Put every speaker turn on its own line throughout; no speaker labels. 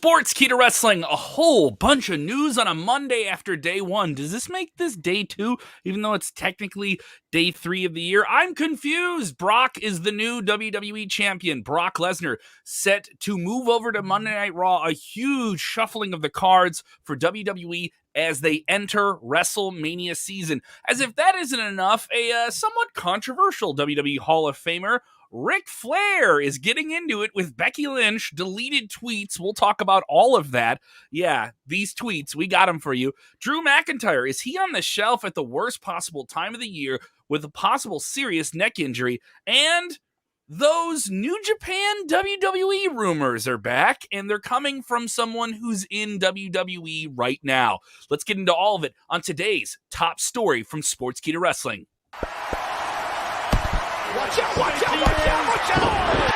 Sportkeeda Wrestling, a whole bunch of news on a Monday after day one. Does this make this day two, even though it's technically day three of the year? I'm confused. Brock is the new WWE Champion. Brock Lesnar set to move over to Monday Night Raw, a huge shuffling of the cards for WWE as they enter WrestleMania season. As if that isn't enough, a somewhat controversial WWE Hall of Famer, Ric Flair, is getting into it with Becky Lynch, deleted tweets. We'll talk about all of that. Yeah, these tweets, we got them for you. Drew McIntyre, is he on the shelf at the worst possible time of the year with a possible serious neck injury? And those New Japan WWE rumors are back, and they're coming from someone who's in WWE right now. Let's get into all of it on today's top story from Sportkeeda Wrestling.
Watch out, watch out, watch out, watch out!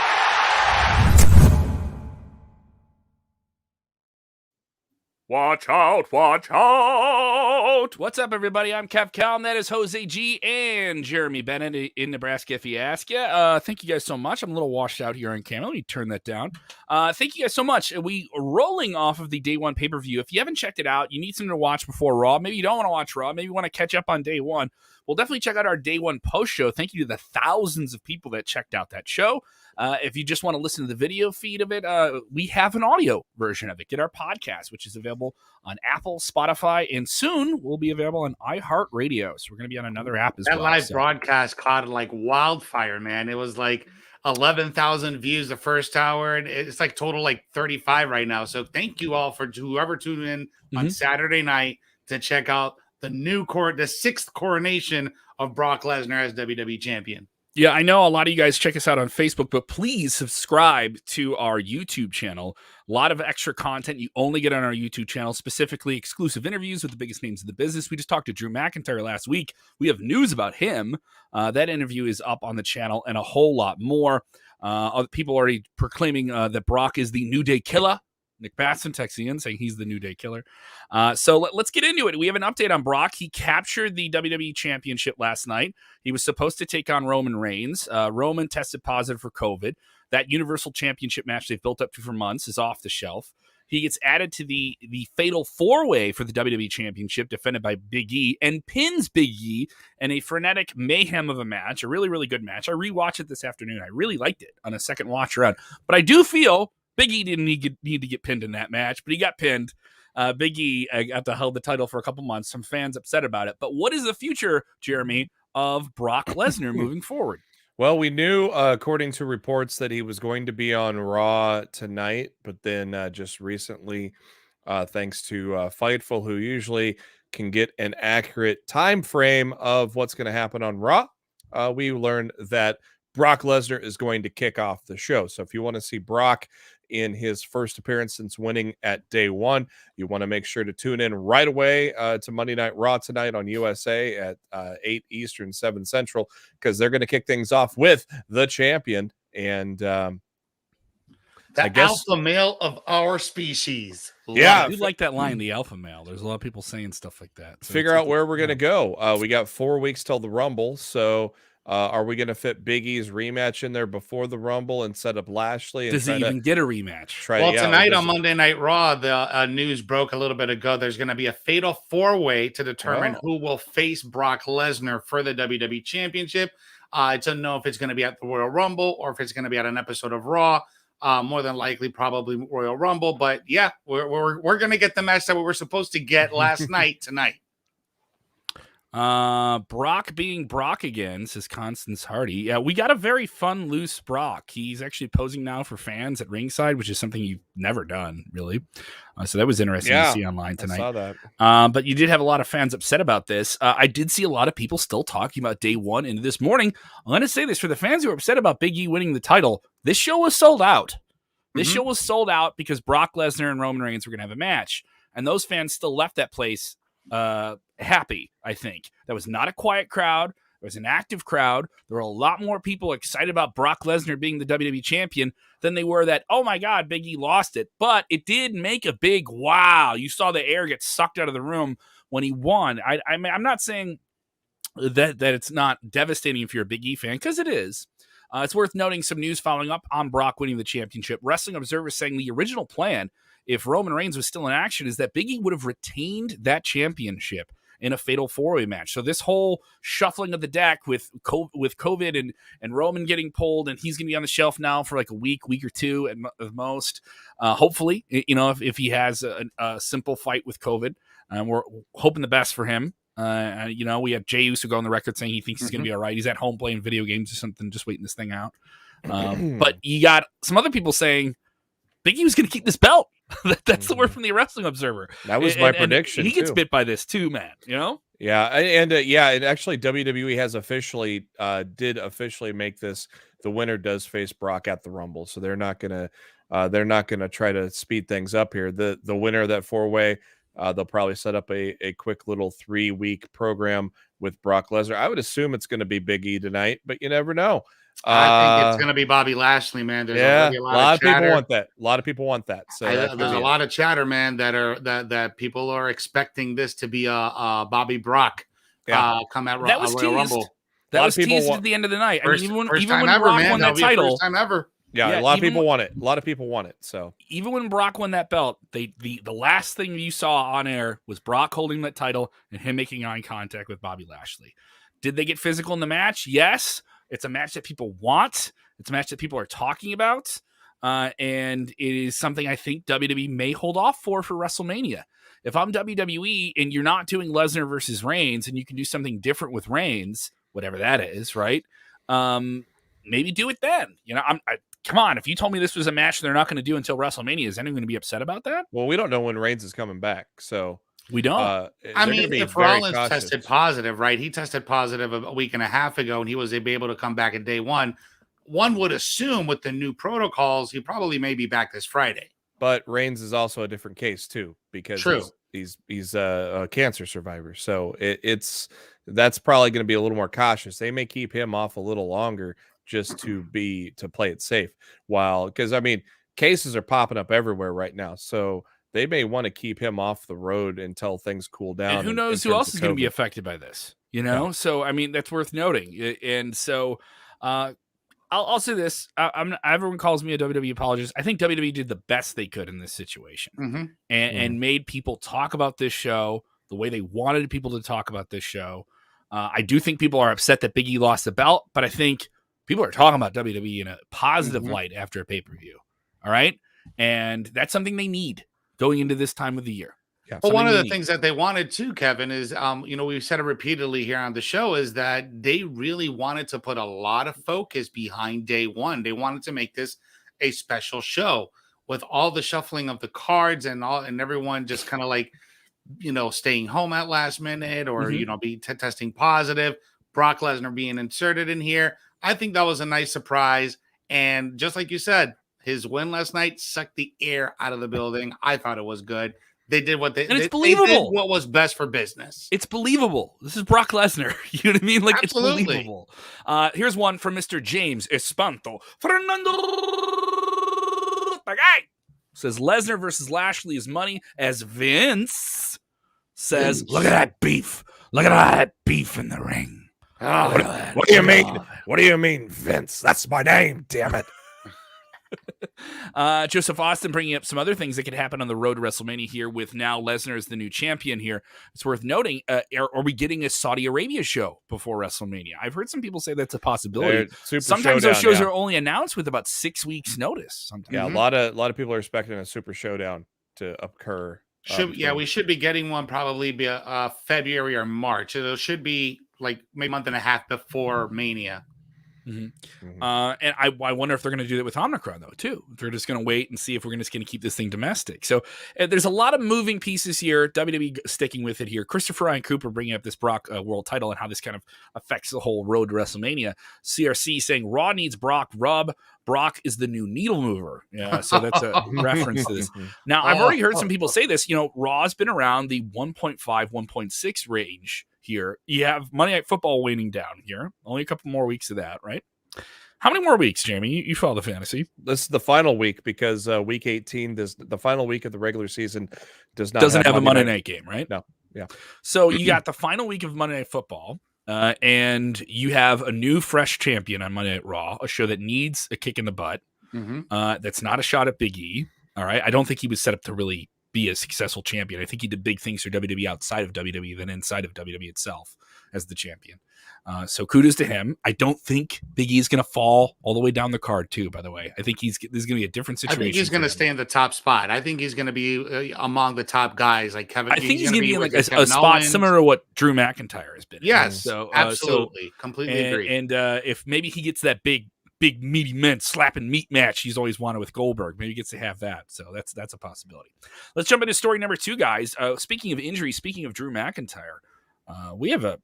Watch out, watch out! What's up, everybody? I'm Kellam. That is Jose G and Jeremy Bennett in Nebraska, if you ask ya. Thank you guys so much. I'm a little washed out here on camera. Let me turn that down. Thank you guys so much. We are rolling off of the day one pay-per-view. If you haven't checked it out, you need something to watch before Raw. Maybe you don't want to watch Raw. Maybe you want to catch up on day one. Well, definitely check out our day one post show. Thank you to the thousands of people that checked out that show. If you just want to listen to the video feed of it, we have an audio version of it. Get our podcast, which is available on Apple, Spotify, and soon will be available on iHeartRadio. So we're going to be on another app as well.
That live broadcast caught like wildfire, man. It was like 11,000 views the first hour, and it's like total like 35 right now. So thank you all for whoever tuned in on Saturday night to check out the sixth coronation of Brock Lesnar as WWE Champion.
Yeah, I know a lot of you guys check us out on Facebook, but please subscribe to our YouTube channel. A lot of extra content you only get on our YouTube channel, specifically exclusive interviews with the biggest names in the business. We just talked to Drew McIntyre last week. We have news about him. That interview is up on the channel and a whole lot more. Other people already proclaiming that Brock is the New Day Killer. Nick Batson texting in saying he's the New Day Killer. So let's get into it. We have an update on Brock. He captured the WWE Championship last night. He was supposed to take on Roman Reigns. Roman tested positive for COVID. That Universal Championship match they've built up to for months is off the shelf. He gets added to the fatal four-way for the WWE Championship, defended by Big E, and pins Big E in a frenetic mayhem of a match, a really, really good match. I rewatched it this afternoon. I really liked it on a second watch around. But I do feel Big E didn't need to get pinned in that match, but he got pinned. Big E got to hold the title for a couple months. Some fans upset about it. But what is the future, Jeremy, of Brock Lesnar moving forward?
Well, we knew, according to reports, that he was going to be on Raw tonight, but then just recently, thanks to Fightful, who usually can get an accurate time frame of what's going to happen on Raw, we learned that Brock Lesnar is going to kick off the show. So if you want to see Brock in his first appearance since winning at day one, you want to make sure to tune in right away to Monday Night Raw tonight on USA at 8 Eastern, 7 Central, because they're going to kick things off with the champion. And
the alpha male of our species.
Yeah, I do like that line, the alpha male. There's a lot of people saying stuff like that. So
figure out where we're going to go. We got 4 weeks till the Rumble, so are we going to fit Big E's rematch in there before the Rumble and set up Lashley? And
does he even get a rematch?
Tonight on Monday Night Raw, the news broke a little bit ago. There's going to be a fatal four-way to determine who will face Brock Lesnar for the WWE Championship. I don't know if it's going to be at the Royal Rumble or if it's going to be at an episode of Raw. More than likely, probably Royal Rumble. But yeah, we're going to get the match that we were supposed to get last night tonight.
Brock being Brock again, says Constance Hardy. Yeah, we got a very fun, loose Brock. He's actually posing now for fans at ringside, which is something you've never done, really. So that was interesting to see online tonight.
I saw that.
But you did have a lot of fans upset about this. I did see a lot of people still talking about day one into this morning. I'm going to say this for the fans who are upset about Big E winning the title. This show was sold out. This show was sold out because Brock Lesnar and Roman Reigns were going to have a match. And those fans still left that place happy, I think. That was not a quiet crowd. It was an active crowd. There were a lot more people excited about Brock Lesnar being the WWE champion than they were that, oh my God, Big E lost it. But it did make a big wow. You saw the air get sucked out of the room when he won. I'm not saying that it's not devastating if you're a Big E fan, because it is. It's worth noting some news following up on Brock winning the championship. Wrestling Observer saying the original plan if Roman Reigns was still in action is that Big E would have retained that championship in a fatal 4-way match. So this whole shuffling of the deck with COVID and Roman getting pulled, and he's going to be on the shelf now for like a week or two at most. Hopefully, if he has a simple fight with COVID, we're hoping the best for him. We have Jey Uso go on the record saying he thinks he's going to be all right. He's at home playing video games or something, just waiting this thing out. But you got some other people saying Big E was going to keep this belt. That's the word from the Wrestling Observer.
That was my prediction.
He gets bit by this too, man.
Yeah, and actually WWE has officially make this the winner does face Brock at the Rumble, so they're not gonna try to speed things up here. The winner of that 4-way, they'll probably set up a quick little 3-week program with Brock Lesnar. I would assume it's going to be Big E tonight, but you never know.
I think it's going to be Bobby Lashley, man. There's
a lot of people want that. A lot of people want that. So
there's a lot of chatter, man, that people are expecting this to be a Bobby Brock come at
that was
Royal Rumble.
That was teased at the end of the night.
First
even
time
when
ever,
Brock
man.
won that
That'll be
title,
first time ever.
Yeah, a lot of people want it. A lot of people want it. So
even when Brock won that belt, the last thing you saw on air was Brock holding that title and him making eye contact with Bobby Lashley. Did they get physical in the match? Yes. It's a match that people want. It's a match that people are talking about. And it is something I think WWE may hold off for WrestleMania. If I'm WWE and you're not doing Lesnar versus Reigns and you can do something different with Reigns, whatever that is, right? Maybe do it then. Come on. If you told me this was a match they're not going to do until WrestleMania, is anyone going to be upset about that?
Well, we don't know when Reigns is coming back, so
we don't.
If Rollins tested positive, right? He tested positive a week and a half ago, and he was able to come back at day one. One would assume with the new protocols, he probably may be back this Friday.
But Reigns is also a different case too, because he's a cancer survivor. So that's probably going to be a little more cautious. They may keep him off a little longer just to play it safe. Because cases are popping up everywhere right now, so they may want to keep him off the road until things cool down.
And who knows who else is going to be affected by this, Yeah. So, that's worth noting. And so I'll say this. Everyone calls me a WWE apologist. I think WWE did the best they could in this situation and made people talk about this show the way they wanted people to talk about this show. I do think people are upset that Big E lost the belt, but I think people are talking about WWE in a positive light after a pay-per-view. All right? And that's something they need going into this time of the year.
Yeah, well, one of the things that they wanted too, Kevin, is we've said it repeatedly here on the show, is that they really wanted to put a lot of focus behind day one. They wanted to make this a special show with all the shuffling of the cards and everyone just kind of like, staying home at last minute or be testing positive. Brock Lesnar being inserted in here. I think that was a nice surprise, and just like you said, his win last night sucked the air out of the building. I thought it was good. They did what they,
and it's
they,
believable.
They did what was best for business.
It's believable. This is Brock Lesnar. You know what I mean? Like,
absolutely.
It's believable. Here's one from Mr. James Espanto. Fernando says Lesnar versus Lashley is money, as Vince says, look at that beef. Look at all that beef in the ring.
What do you mean? What do you mean, Vince? That's my name, damn it.
Joseph Austin bringing up some other things that could happen on the road to WrestleMania here with now Lesnar as the new champion here. It's worth noting, are we getting a Saudi Arabia show before WrestleMania? I've heard some people say that's a possibility. Sometimes those shows are only announced with about 6 weeks notice. Sometimes.
Yeah, a lot of people are expecting a super showdown to occur.
We should be getting one probably be February or March. It should be like maybe a month and a half before Mania.
And I wonder if they're going to do that with Omicron though too. They're just going to wait and see if we're just going to keep this thing domestic. So there's a lot of moving pieces here. WWE sticking with it here. Christopher Ryan Cooper bringing up this Brock world title and how this kind of affects the whole road to WrestleMania. CRC saying Raw needs Brock rub. Brock is the new needle mover. Yeah, so that's a reference to this. Now I've already heard some people say this. Raw's been around the 1.5, 1.6 range. Here, you have Monday Night Football waning down here. Only a couple more weeks of that, right? How many more weeks, Jamie? You follow the fantasy.
This is the final week because week 18, the final week of the regular season
doesn't have a Monday night game, right?
No. Yeah.
So you got the final week of Monday Night Football, and you have a new fresh champion on Monday Night Raw, a show that needs a kick in the butt. That's not a shot at Big E. All right. I don't think he was set up to really be a successful champion. I think he did big things for WWE outside of WWE than inside of WWE itself as the champion. So kudos to him. I don't think Big E is going to fall all the way down the card too, by the way. I think this is going to be a different situation.
I think he's going to stay in the top spot. I think he's going to be among the top guys like Kevin.
I think he's going to be in like a spot similar to what Drew McIntyre has been.
Yes,
so,
absolutely. Completely agree.
And if maybe he gets that big meaty men slapping meat match he's always wanted with Goldberg, maybe he gets to have that. So that's a possibility. Let's jump into story number 2, guys. Speaking of injuries, speaking of Drew McIntyre, we have a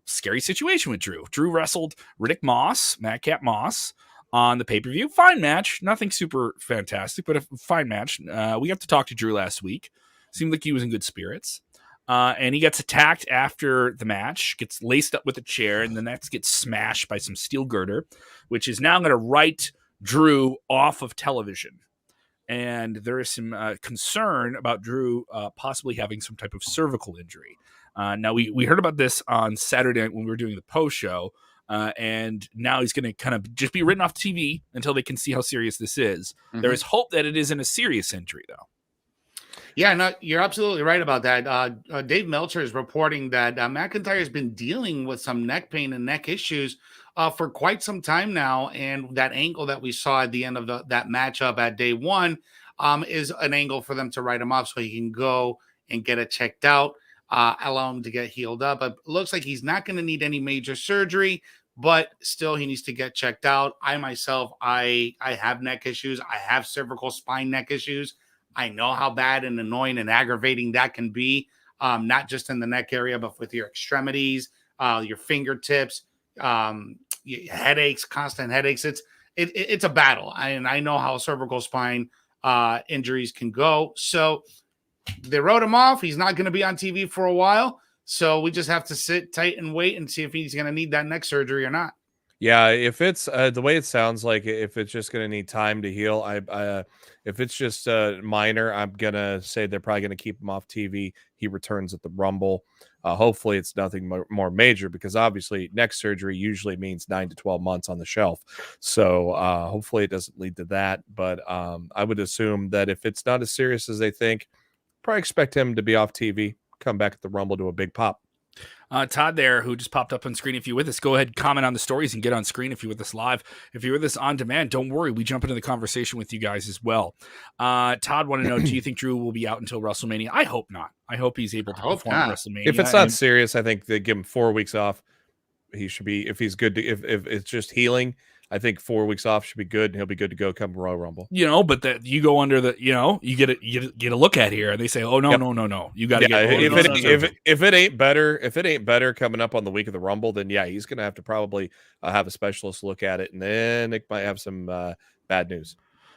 scary situation with Drew. Drew wrestled Madcap Moss on the pay-per-view. Fine match, nothing super fantastic, but a fine match. We got to talk to Drew last week. Seemed like he was in good spirits. And he gets attacked after the match, gets laced up with a chair, and the next gets smashed by some steel girder, which is now going to write Drew off of television. And there is some concern about Drew possibly having some type of cervical injury. Now, we heard about this on Saturday when we were doing the post show, and now he's going to kind of just be written off TV until they can see how serious this is. Mm-hmm. There is hope that it isn't a serious injury, though.
Yeah, no, you're absolutely right about that. Dave Meltzer is reporting that McIntyre has been dealing with some neck pain and neck issues for quite some time now, and that angle that we saw at the end of that matchup at day 1 is an angle for them to write him off so he can go and get it checked out. Allow him to get healed up. It looks like he's not going to need any major surgery, but still he needs to get checked out. I myself, I have neck issues. I have cervical spine neck issues. I know how bad and annoying and aggravating that can be, not just in the neck area, but with your extremities, your fingertips, headaches, constant headaches. It's a battle. And I know how cervical spine injuries can go. So they wrote him off. He's not going to be on TV for a while. So we just have to sit tight and wait and see if he's going to need that neck surgery or not.
Yeah, if it's the way it sounds like, if it's just going to need time to heal, if it's just minor, I'm going to say they're probably going to keep him off TV. He returns at the Rumble. Hopefully it's nothing more major, because obviously neck surgery usually means 9 to 12 months on the shelf. So hopefully it doesn't lead to that. But I would assume that if it's not as serious as they think, probably expect him to be off TV, come back at the Rumble to a big pop.
Todd there, who just popped up on screen. If you're with us, go ahead, comment on the stories and get on screen if you're with us live. If you're with us on demand, don't worry. We jump into the conversation with you guys as well. Todd want to know, do you think Drew will be out until WrestleMania? I hope not. I hope he's able to perform at WrestleMania.
If it's not serious, I think they give him 4 weeks off. He should be, if he's good, if it's just healing, I think 4 weeks off should be good, and he'll be good to go come Royal Rumble.
But that you go under the, you get a look at here, and they say, "Oh no, no, you got to get."
If it ain't better coming up on the week of the Rumble, then yeah, he's gonna have to probably have a specialist look at it, and then it might have some bad news.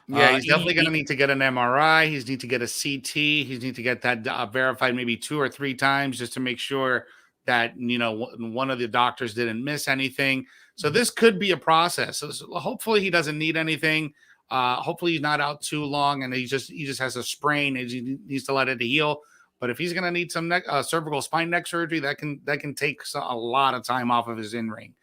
Yeah, he's definitely going to need to get an MRI. He's need to get a CT. He's need to get that verified maybe 2 or 3 times just to make sure that one of the doctors didn't miss anything. So this could be a process. So hopefully he doesn't need anything. Hopefully he's not out too long, and he just has a sprain and he needs to let it heal. But if he's going to need some cervical spine neck surgery, that can take a lot of time off of his in-ring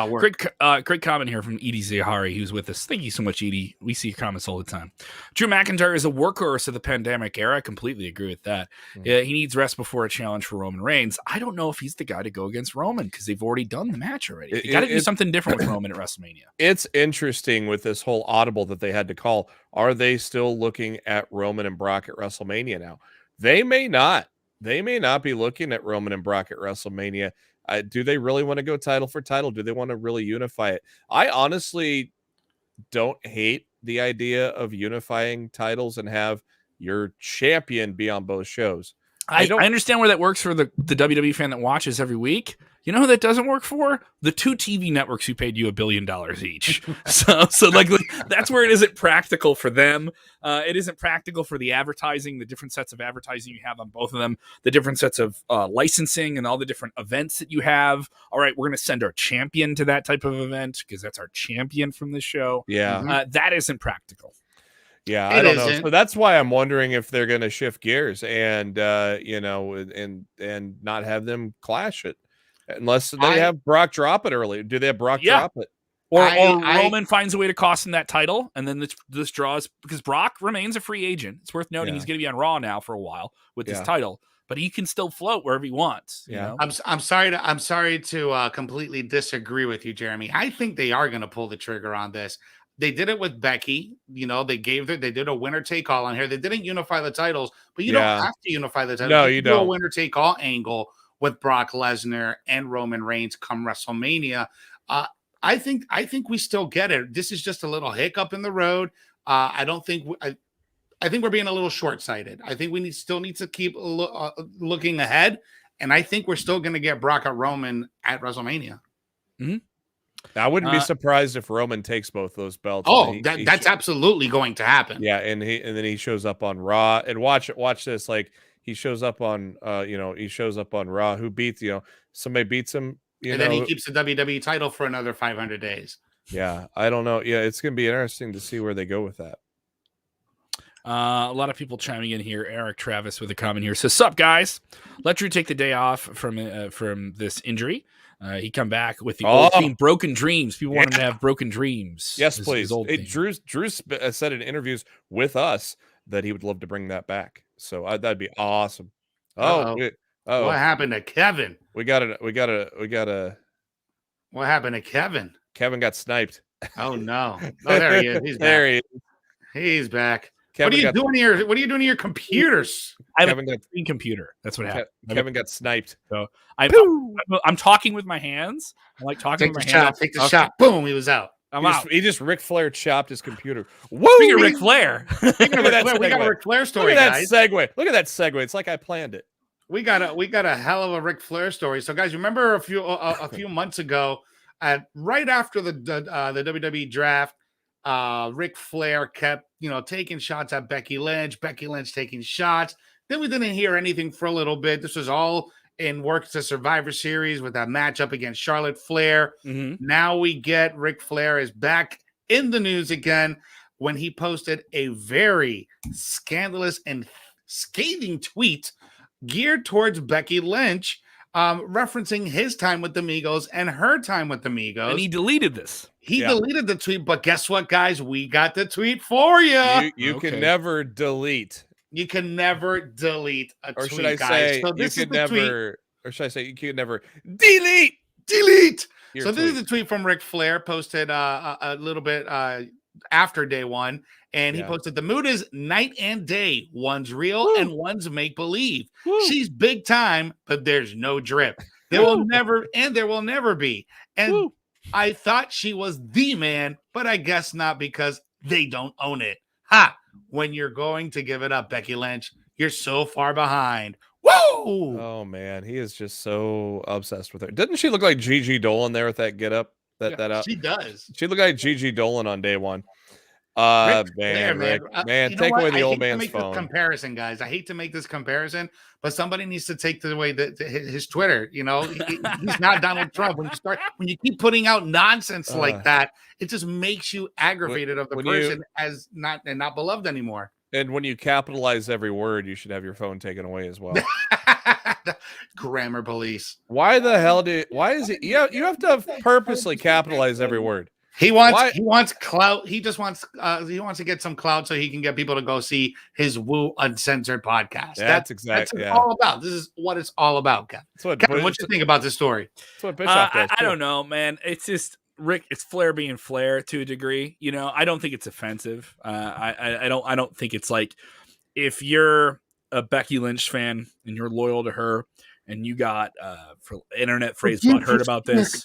work.
Great comment here from Edie Zahari, who's with us. Thank you so much, Edie. We see your comments all the time. Drew McIntyre is a workhorse of the pandemic era. I completely agree with that. Mm-hmm. He needs rest before a challenge for Roman Reigns. I don't know if he's the guy to go against Roman, because they've already done the match already. You got to do something different with Roman at WrestleMania.
It's interesting with this whole audible that they had to call. Are they still looking at Roman and Brock at WrestleMania now? They may not. They may not be looking at Roman and Brock at WrestleMania. Do they really want to go title for title? Do they want to really unify it? I honestly don't hate the idea of unifying titles and have your champion be on both shows.
I understand where that works for the WWE fan that watches every week. You know who that doesn't work for? The 2 TV networks who paid you $1 billion each. so like that's where it isn't practical for them. It isn't practical for the advertising, the different sets of advertising you have on both of them, the different sets of licensing and all the different events that you have. All right, we're going to send our champion to that type of event because that's our champion from this show.
Yeah.
That isn't practical.
Yeah, I don't know. So that's why I'm wondering if they're going to shift gears and and not have them clash it, unless they have Brock drop it early. Do they have Brock drop it?
Or Roman finds a way to cost him that title, and then this draws, because Brock remains a free agent. It's worth noting he's going to be on Raw now for a while with this title, but he can still float wherever he wants. You know?
I'm sorry to completely disagree with you, Jeremy. I think they are going to pull the trigger on this. They did it with Becky. You know, they did a winner take all on here. They didn't unify the titles, but you don't have to unify the titles.
No, you don't.
Do a winner take all angle with Brock Lesnar and Roman Reigns come WrestleMania. I think we still get it. This is just a little hiccup in the road. I think we're being a little short-sighted. I think we still need to keep looking ahead, and I think we're still going to get Brock at Roman at WrestleMania.
Mm-hmm.
I wouldn't be surprised if Roman takes both those belts.
Oh, that's absolutely going to happen.
Yeah, and then he shows up on Raw, and watch this. Like, he shows up on Raw. Who beats somebody beats him,
then he keeps the WWE title for another 500 days.
Yeah, I don't know. Yeah, it's gonna be interesting to see where they go with that.
A lot of people chiming in here. Eric Travis with a comment here says, "Sup guys? Let Drew take the day off from this injury. He come back with the old theme, Broken Dreams. People want him to have Broken Dreams.
Yes, please. Drew said in interviews with us that he would love to bring that back. So that'd be awesome.
What happened to Kevin?
We got a.
What happened to Kevin?
Kevin got sniped.
Oh no! Oh, there he is. He's back. There he is. He's back. What are you doing here? What are you doing to your computers?
I have a green computer. That's what happened.
Kevin got sniped.
So I'm talking with my hands. I like talking with my hands.
Take the shot. Boom! He was out.
He just Ric Flair chopped his computer.
Whoa! Speaking of Ric Flair,
we got a Ric Flair story.
Look at that
guys.
segue. Look at that segue. It's like I planned it.
We got a hell of a Ric Flair story. So, guys, remember a few months ago, right after the WWE draft, Ric Flair kept taking shots at Becky Lynch. Becky Lynch taking shots. Then we didn't hear anything for a little bit. This was all in work to Survivor Series with that matchup against Charlotte Flair.
Mm-hmm.
Now we get Ric Flair is back in the news again when he posted a very scandalous and scathing tweet geared towards Becky Lynch, referencing his time with the Migos and her time with the Migos.
And he deleted this.
He deleted the tweet, but guess what, guys? We got the tweet for you.
You can never delete.
You can never delete a tweet,
should I
guys.
say,
So this is the tweet.
Or should I say you can never delete?
So this is the tweet from Ric Flair, posted a little bit after day one. And he posted, "The mood is night and day. One's real and one's make-believe. She's big time, but there's no drip. There will never be. And I thought she was the man, but I guess not because they don't own it. Ha! When you're going to give it up, Becky Lynch, you're so far behind. Whoa!
Oh, man. He is just so obsessed with her. Didn't she look like Gigi Dolan there with that get-up?
She does.
She looked like Gigi Dolan on day one.
Ric,
take away the old man's phone.
Comparison, guys. I hate to make this comparison, but somebody needs to take away his Twitter. He's not Donald Trump. When you keep putting out nonsense like that, it just makes you aggravated of the person as not beloved anymore.
And when you capitalize every word, you should have your phone taken away as well.
Grammar police.
Why the hell why is it? You have to purposely capitalize every word.
He wants clout. He just wants to get some clout so he can get people to go see his Woo Uncensored podcast. That's exactly what it's all about. This is what it's all about, Kevin. Kevin, what do you think about this story?
That's what Bischoff does,
I don't know, man. It's just Rick. It's Flair being Flair to a degree. I don't think it's offensive. I don't think it's like if you're a Becky Lynch fan and you're loyal to her and you got for internet phrase heard about this.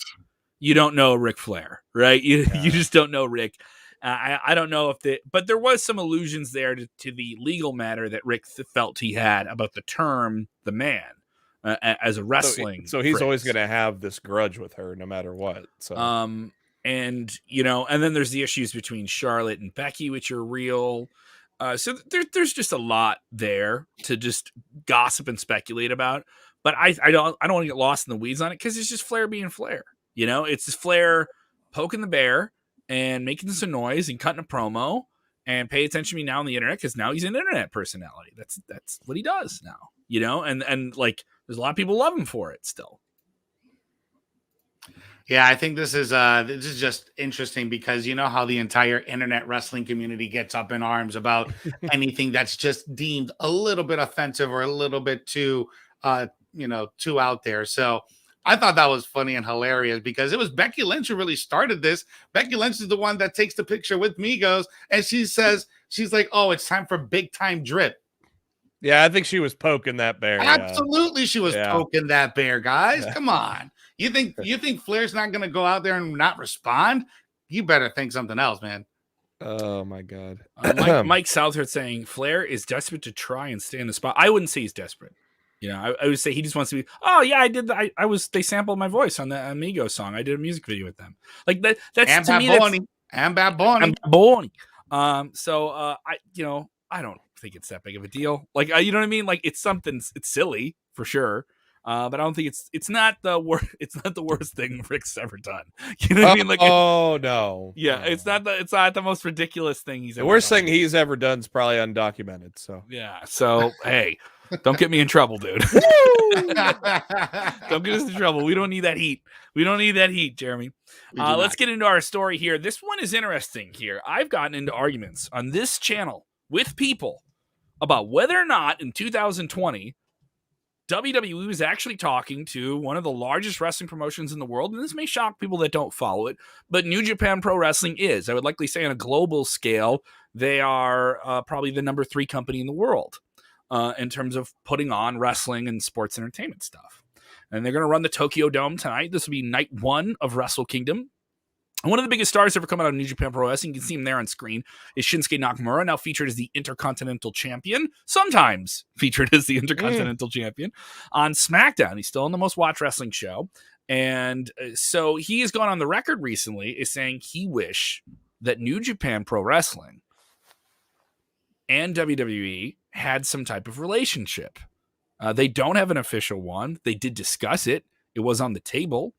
You don't know Ric Flair, right? You just don't know Rick. I don't know but there was some allusions there to the legal matter that Rick felt he had about the term "the man" as a wrestling.
So he's always going to have this grudge with her, no matter what. So,
and then there's the issues between Charlotte and Becky, which are real. So there's just a lot there to just gossip and speculate about. But I don't want to get lost in the weeds on it because it's just Flair being Flair. It's just Flair poking the bear and making some noise and cutting a promo and pay attention to me now on the internet because now he's an internet personality. That's what he does now, and like there's a lot of people love him for it still.
Yeah, I think this is just interesting because you know how the entire internet wrestling community gets up in arms about anything that's just deemed a little bit offensive or a little bit too too out there. So I thought that was funny and hilarious because it was Becky Lynch who really started this. Becky Lynch is the one that takes the picture with Migos, and she says, she's like, "Oh, it's time for big time drip."
Yeah, I think she was poking that bear.
Absolutely, she was poking that bear, guys. Come on. You think Flair's not going to go out there and not respond? You better think something else, man.
Oh my God.
Mike Southard saying Flair is desperate to try and stay in the spot. I wouldn't say he's desperate. You know, I would say he just wants to be. Oh yeah, I did. They sampled my voice on the Amigo song. I did a music video with them. Like that. That's
and
to
Bad
me.
Bunny. And Bad Bunny.
I don't think it's that big of a deal. Like, you know what I mean? Like, it's something. It's silly for sure. But I don't think it's not the worst. It's not the worst thing Ric's ever done. You know what I mean? Like,
no.
Yeah, it's not the most ridiculous thing he's.
The worst thing he's ever done is probably undocumented. So
yeah. So hey, don't get me in trouble, dude. Don't get us in trouble. We don't need that heat. We don't need that heat, Jeremy. Let's get into our story here. This one is interesting here. I've gotten into arguments on this channel with people about whether or not in 2020 WWE was actually talking to one of the largest wrestling promotions in the world, and this may shock people that don't follow it, but New Japan Pro Wrestling is. I would likely say on a global scale, they are probably the number 3 company in the world in terms of putting on wrestling and sports entertainment stuff. And they're going to run the Tokyo Dome tonight. This will be night 1 of Wrestle Kingdom. And one of the biggest stars ever come out of New Japan Pro Wrestling, you can see him there on screen, is Shinsuke Nakamura, now featured as the Intercontinental Champion, sometimes featured as the Intercontinental Champion on SmackDown. He's still on the most watched wrestling show. And so he has gone on the record recently is saying he wish that New Japan Pro Wrestling and WWE had some type of relationship. They don't have an official one. They did discuss it. It was on the table.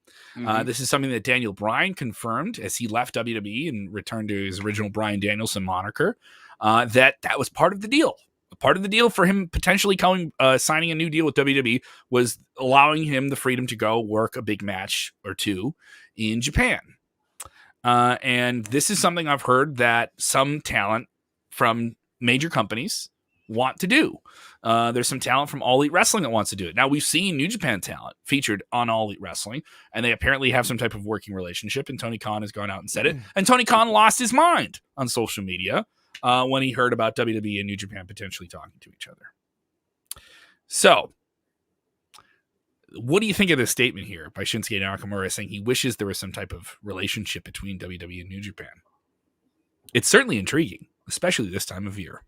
This is something that Daniel Bryan confirmed as he left WWE and returned to his original Bryan Danielson moniker, that was part of the deal. Part of the deal for him potentially signing a new deal with WWE was allowing him the freedom to go work a big match or two in Japan. And this is something I've heard that some talent from major companies want to do. There's some talent from All Elite Wrestling that wants to do it. Now, we've seen New Japan talent featured on All Elite Wrestling, and they apparently have some type of working relationship, and Tony Khan has gone out and said it. And Tony Khan lost his mind on social media when he heard about WWE and New Japan potentially talking to each other. So, what do you think of this statement here by Shinsuke Nakamura saying he wishes there was some type of relationship between WWE and New Japan? It's certainly intriguing, especially this time of year.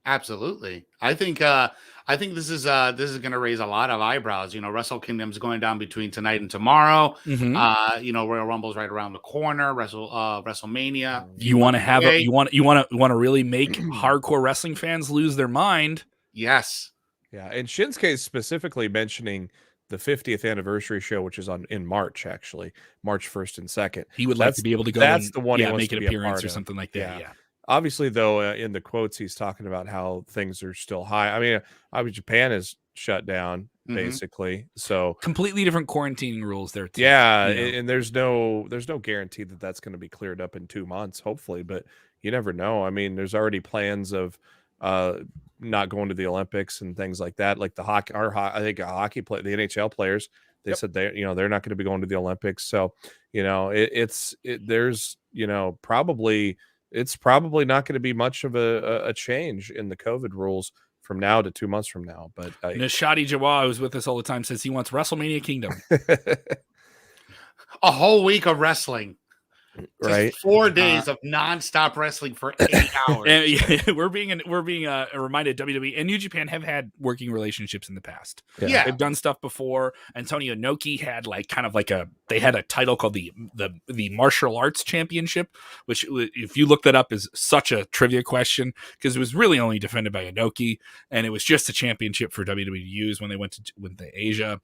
Absolutely. I think this is going to raise a lot of eyebrows. You know, Wrestle Kingdom's going down between tonight and tomorrow. Royal Rumble's right around the corner. WrestleMania.
You want to have you want to really make hardcore wrestling fans lose their mind.
Yes.
Yeah, and Shinsuke is specifically mentioning the 50th anniversary show, which is in March, actually, March 1st and 2nd.
He would like to be able to go.
That's the one.
Yeah, make an appearance or something like that. Yeah.
Obviously, though, in the quotes, he's talking about how things are still high. I mean, obviously, Japan is shut down, basically. So
completely different quarantining rules there, too.
Yeah, and there's no guarantee that that's going to be cleared up in 2 months, hopefully. But you never know. I mean, there's already plans of not going to the Olympics and things like that. Like the hockey, the NHL players, they said they're not going to be going to the Olympics. So, it's probably not going to be much of a change in the COVID rules from now to 2 months from now. But
Nishadi Jawa, who's with us all the time, says he wants WrestleMania Kingdom.
A whole week of wrestling.
Right,
4 days of nonstop wrestling for 8 hours.
And we're being reminded WWE and New Japan have had working relationships in the past.
Yeah.
They've done stuff before. Antonio Inoki had they had a title called the Martial Arts Championship, which if you look that up is such a trivia question because it was really only defended by Inoki, and it was just a championship for WWE to use when they went to Asia.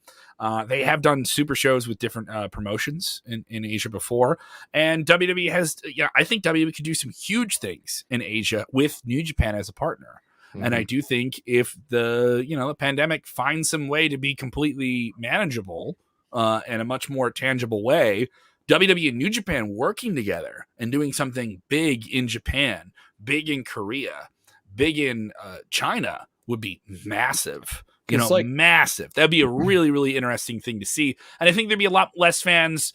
They have done super shows with different promotions in Asia before, and WWE has, I think WWE could do some huge things in Asia with New Japan as a partner. And I do think if the pandemic finds some way to be completely manageable, in a much more tangible way, WWE and New Japan working together and doing something big in Japan, big in Korea, big in China would be massive. Massive. That'd be a really, really interesting thing to see. And I think there'd be a lot less fans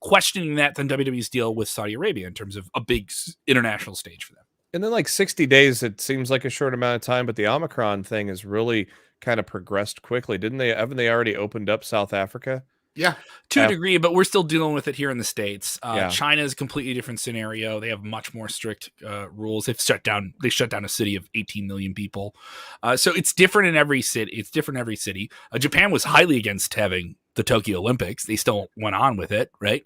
questioning that than WWE's deal with Saudi Arabia in terms of a big international stage for them.
And then 60 days, it seems like a short amount of time, but the Omicron thing has really kind of progressed quickly. Haven't they already opened up South Africa?
Yeah.
To a degree, but we're still dealing with it here in the States.
Yeah.
China is a completely different scenario. They have much more strict rules. They shut down a city of 18 million people. So it's different in every city. Japan was highly against having the Tokyo Olympics. They still went on with it, right?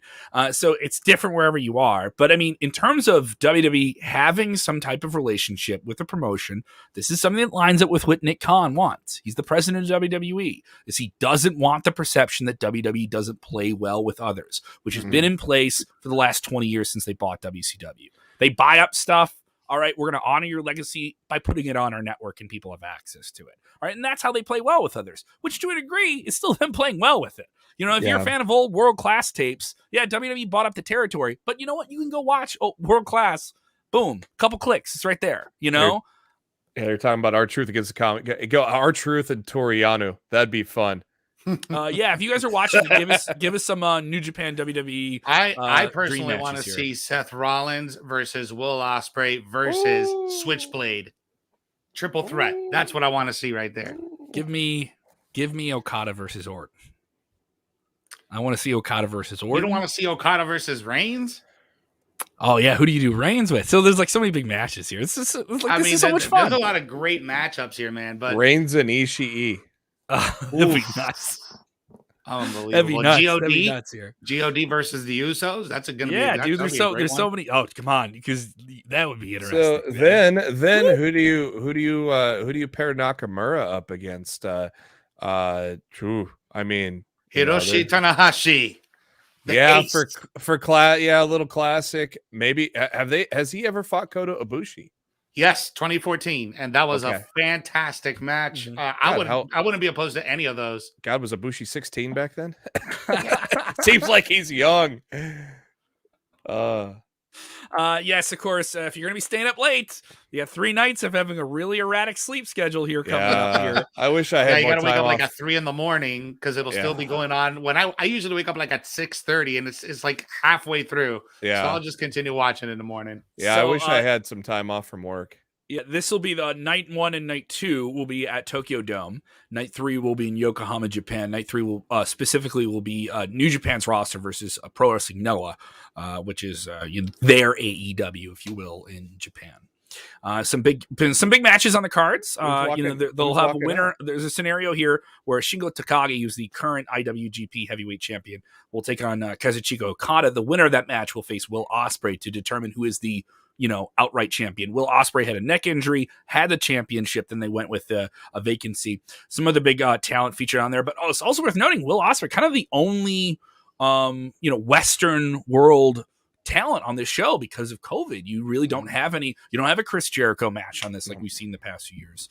So it's different wherever you are. But I mean, in terms of WWE having some type of relationship with the promotion, this is something that lines up with what Nick Khan wants. He's the president of WWE. Is he doesn't want the perception that WWE doesn't play well with others, which has been in place for the last 20 years since they bought WCW. They buy up stuff. All right, we're going to honor your legacy by putting it on our network and people have access to it. All right, and that's how they play well with others, which to a degree is still them playing well with it. If you're a fan of old World Class tapes, WWE bought up the territory, but you know what? You can go watch World Class. Boom, couple clicks, it's right there.
They're talking about R-Truth against the comic. Go R-Truth and Toriano. That'd be fun.
If you guys are watching, give us some New Japan WWE.
I personally want to see Seth Rollins versus Will Ospreay versus Switchblade. Triple threat. That's what I want to see right there.
Give me Okada versus Orton. I want to see Okada versus Orton.
You don't want to see Okada versus Reigns?
Oh yeah, who do you do Reigns with? So there's so many big matches here. This is so much fun.
There's a lot of great matchups here, man. But
Reigns and Ishii.
That'd be nuts.
Unbelievable.
That'd be nuts. That'd be nuts here.
God versus the Usos. That's gonna be
dude. There's so many. Oh, come on, because that would be interesting.
So then who do you pair Nakamura up against? I mean,
Hiroshi Tanahashi.
For class, a little classic. Maybe has he ever fought Kota Ibushi?
Yes, 2014, and that was a fantastic match. I wouldn't be opposed to any of those.
God, was Ibushi 16 back then? Seems like he's young.
Yes, of course. If you're gonna be staying up late, you have 3 nights of having a really erratic sleep schedule here coming up here.
I wish I had.
You
more
gotta wake
time
up
off.
at 3 a.m. because it'll still be going on. When I usually wake up at 6:30, and it's halfway through.
Yeah,
so I'll just continue watching in the morning.
Yeah,
so,
I wish I had some time off from work.
Yeah, this will be the night 1 and night 2 will be at Tokyo Dome. Night 3 will be in Yokohama, Japan. Night 3 will specifically will be New Japan's roster versus Pro Wrestling Noah, which is their AEW, if you will, in Japan. Some big matches on the cards. They'll have a winner. There's a scenario here where Shingo Takagi, who's the current IWGP Heavyweight Champion, will take on Kazuchika Okada. The winner of that match will face Will Ospreay to determine who is the outright champion. Will Ospreay had a neck injury, had the championship, then they went with a vacancy. Some other big talent featured on there, but it's also worth noting Will Ospreay, kind of the only Western world talent on this show because of COVID. You really don't have any. You don't have a Chris Jericho match on this like we've seen the past few years.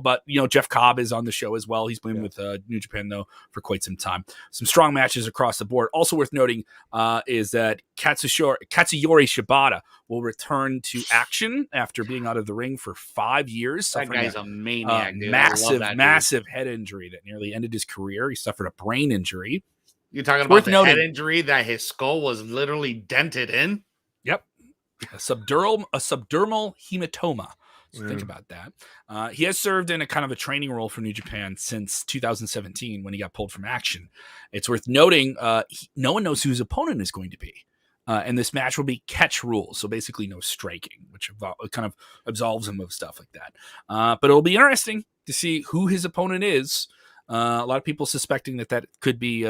But Jeff Cobb is on the show as well. He's been with New Japan though for quite some time. Some strong matches across the board. Also worth noting is that Katsuyori Shibata will return to action after being out of the ring for 5 years.
That guy's a maniac.
Massive head injury that nearly ended his career. He suffered a brain injury.
You're talking about the head injury that his skull was literally dented in?
Yep. A subdermal hematoma. So think about that. He has served in a kind of a training role for New Japan since 2017 when he got pulled from action. It's worth noting no one knows who his opponent is going to be. And this match will be catch rules. So basically no striking, which kind of absolves him of stuff like that. But it'll be interesting to see who his opponent is. A lot of people suspecting that could be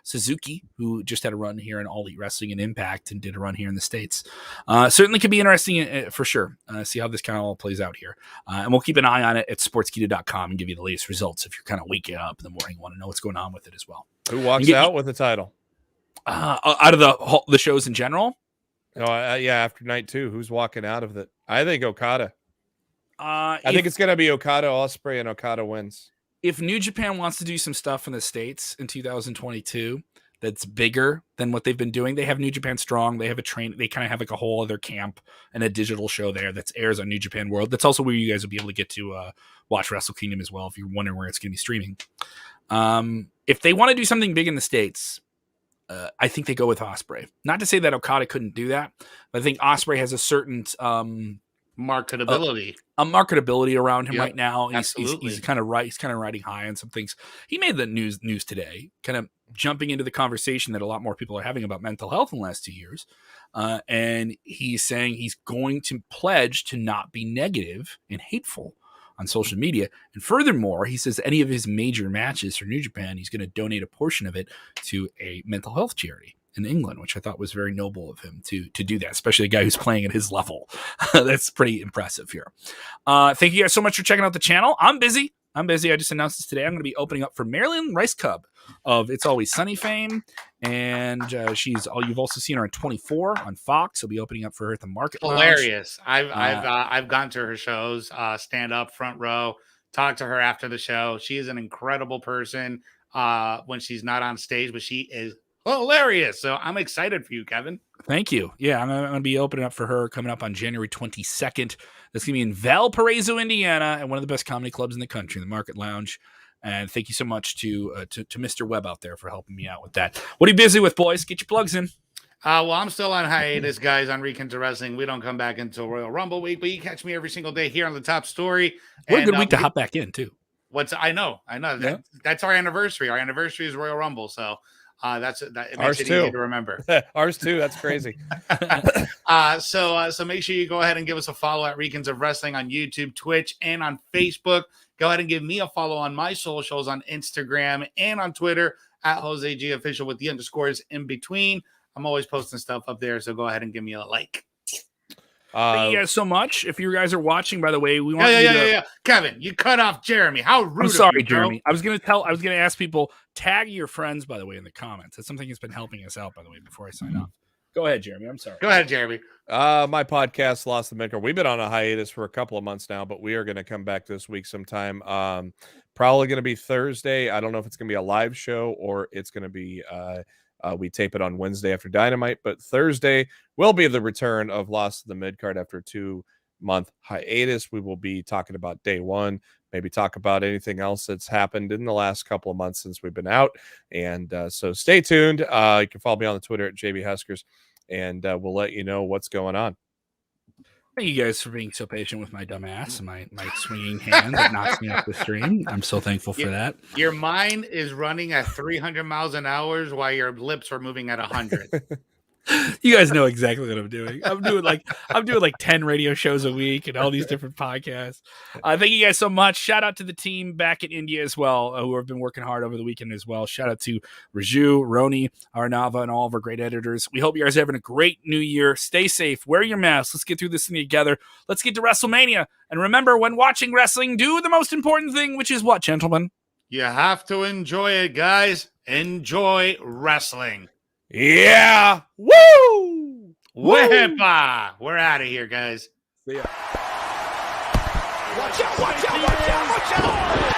Suzuki, who just had a run here in All Elite Wrestling and Impact and did a run here in the States. Certainly could be interesting for sure. See how this kind of all plays out here. And we'll keep an eye on it at sportskeeda.com and give you the latest results if you're kind of waking up in the morning and want to know what's going on with it as well.
Who walks out with the title?
Out of the shows in general?
After night 2, who's walking out of it? I think Okada. I think it's going to be Okada, Ospreay, and Okada wins.
if New Japan wants to do some stuff in the States in 2022 that's bigger than what they've been doing, they have New Japan Strong. They have they kind of have like a whole other camp and a digital show there that airs on New Japan World. That's also where you guys will be able to get to watch Wrestle Kingdom as well if you're wondering where it's going to be streaming. If they want to do something big in the States, I think they go with Ospreay. Not to say that Okada couldn't do that, but I think Ospreay has a certain
marketability.
A marketability around him right now.
Absolutely.
He's kind of right. He's kind of riding high on some things. He made the news today, kind of jumping into the conversation that a lot more people are having about mental health in the last 2 years. And he's saying he's going to pledge to not be negative and hateful on social media. And furthermore, he says any of his major matches for New Japan, he's going to donate a portion of it to a mental health charity in England, which I thought was very noble of him to do that, especially a guy who's playing at his level. That's pretty impressive here. Thank you guys so much for checking out the channel. I'm busy. I just announced this today. I'm going to be opening up for Marilyn Rice Cub of It's Always Sunny fame. And you've also seen her on 24 on Fox. I'll be opening up for her at the Market Lounge.
Hilarious. I've gone to her shows, stand up, front row, talk to her after the show. She is an incredible person when she's not on stage, but she is hilarious. So I'm excited for you, Kevin.
Thank you. Yeah, I'm going to be opening up for her coming up on January 22nd. That's going to be in Valparaiso, Indiana, at one of the best comedy clubs in the country, the Market Lounge. And thank you so much to Mr. Webb out there for helping me out with that. What are you busy with, boys? Get your plugs in.
Well, I'm still on hiatus, guys, on Ric Into Wrestling. We don't come back until Royal Rumble week, but you catch me every single day here on the Top Story.
What a good week to hop back in, too.
I know.
Yeah.
That's our anniversary. Our anniversary is Royal Rumble, so it makes
Ours
it
too.
easy to remember.
Ours too. That's crazy.
So make sure you go ahead and give us a follow at Ric Into Wrestling on YouTube, Twitch, and on Facebook. Go ahead and give me a follow on my socials on Instagram and on Twitter at Jose G Official with the underscores in between. I'm always posting stuff up there, so go ahead and give me a like.
Thank you guys so much. If you guys are watching, by the way, we want
yeah. Kevin, you cut off Jeremy. How rude!
I'm sorry,
of you,
Jeremy. I was going to ask people, tag your friends, by the way, in the comments. That's something that's been helping us out, by the way, before I sign off. Go ahead, Jeremy. I'm sorry.
Go ahead, Jeremy.
My podcast, Lost the Midcard. We've been on a hiatus for a couple of months now, but we are going to come back this week sometime. Probably going to be Thursday. I don't know if it's going to be a live show or it's going to be we tape it on Wednesday after Dynamite, but Thursday will be the return of Lost the Midcard after a 2-month hiatus. We will be talking about day one, maybe talk about anything else that's happened in the last couple of months since we've been out. And so stay tuned. You can follow me on the Twitter at JB Huskers, and we'll let you know what's going on.
Thank you guys for being so patient with my dumb ass and my swinging hand that knocks me off the stream. I'm so thankful for that.
Your mind is running at 300 miles an hour while your lips are moving at 100.
You guys know exactly what I'm doing. I'm doing like 10 radio shows a week and all these different podcasts. Thank you guys so much. Shout out to the team back in India as well, who have been working hard over the weekend as well. Shout out to Raju, Roni, Arnava, and all of our great editors. We hope you guys are having a great new year. Stay safe. Wear your mask. Let's get through this thing together. Let's get to WrestleMania. And remember, when watching wrestling, do the most important thing, which is what, gentlemen?
You have to enjoy it, guys. Enjoy wrestling.
Yeah. Woo!
Wepa! We're out of here, guys.
See ya.
Watch out, watch out, watch out, watch out!